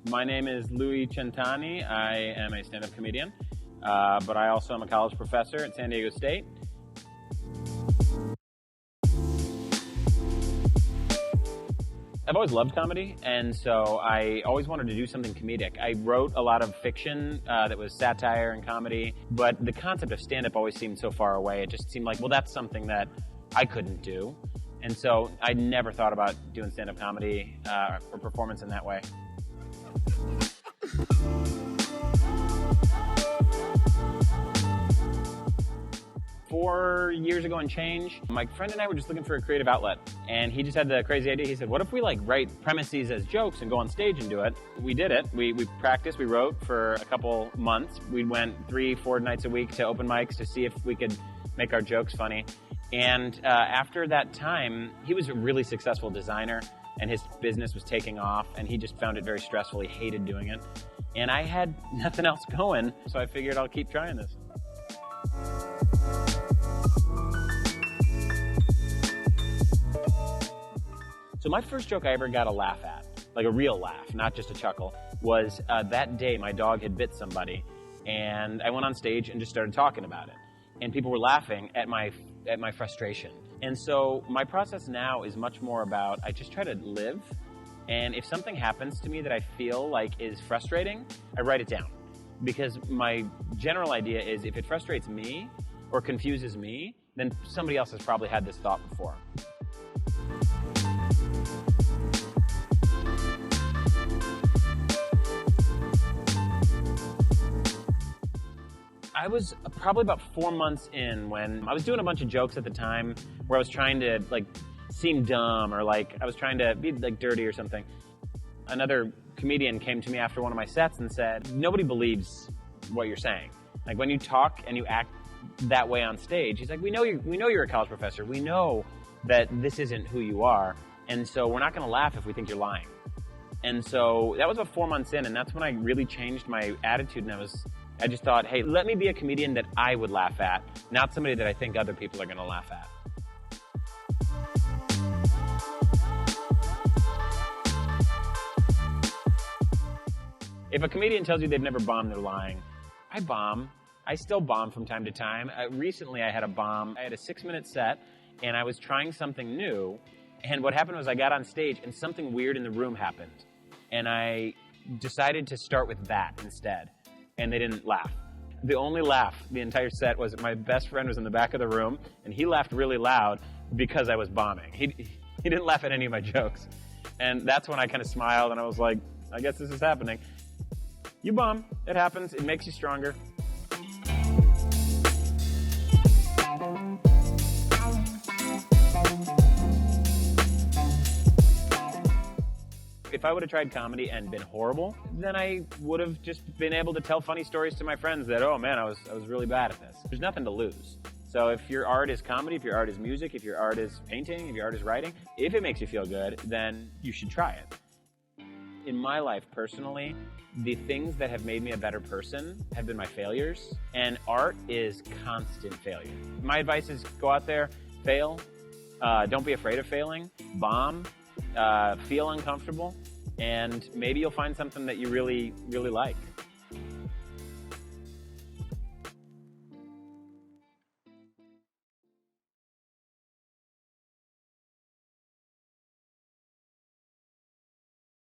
My name is Louie Centanni. I am a stand-up comedian, but I also am a college professor at San Diego State. I've always loved comedy, and so I always wanted to do something comedic. I wrote a lot of fiction that was satire and comedy, but the concept of stand-up always seemed so far away. It just seemed like, well, that's something that I couldn't do. And so I never thought about doing stand-up comedy or performance in that way. Four years ago and change, my friend and I were just looking for a creative outlet, and he just had the crazy idea. He said, what if we write premises as jokes and go on stage and do it? We did it. We practiced, we wrote for a couple months. We went 3-4 nights a week to open mics to see if we could make our jokes funny. And after that time, he was a really successful designer, and his business was taking off, and he just found it very stressful. He hated doing it. And I had nothing else going, so I figured I'll keep trying this. So my first joke I ever got a laugh at, like a real laugh, not just a chuckle, was that day my dog had bit somebody, and I went on stage and just started talking about it. And people were laughing at my frustration. And so my process now is much more about, I just try to live, and if something happens to me that I feel like is frustrating, I write it down. Because my general idea is if it frustrates me or confuses me, then somebody else has probably had this thought before. I was probably about 4 months in when I was doing a bunch of jokes at the time where I was trying to seem dumb or I was trying to be dirty or something. Another comedian came to me after one of my sets and said, nobody believes what you're saying. When you talk and you act that way on stage, he's like, we know you're a college professor. We know that this isn't who you are. And so we're not going to laugh if we think you're lying. And so that was about 4 months in, and that's when I really changed my attitude, and I just thought, hey, let me be a comedian that I would laugh at, not somebody that I think other people are going to laugh at. If a comedian tells you they've never bombed, they're lying. I bomb. I still bomb from time to time. Recently I had a bomb. I had a 6-minute set, and I was trying something new, and what happened was I got on stage, and something weird in the room happened, and I decided to start with that instead. And they didn't laugh. The only laugh the entire set was my best friend was in the back of the room, and he laughed really loud because I was bombing. He didn't laugh at any of my jokes. And that's when I kind of smiled, and I was like, I guess this is happening. You bomb. It happens. It makes you stronger. If I would have tried comedy and been horrible, then I would have just been able to tell funny stories to my friends that, oh man, I was really bad at this. There's nothing to lose. So if your art is comedy, if your art is music, if your art is painting, if your art is writing, if it makes you feel good, then you should try it. In my life, personally, the things that have made me a better person have been my failures, and art is constant failure. My advice is go out there, fail, don't be afraid of failing, bomb, feel uncomfortable, and maybe you'll find something that you really, really like.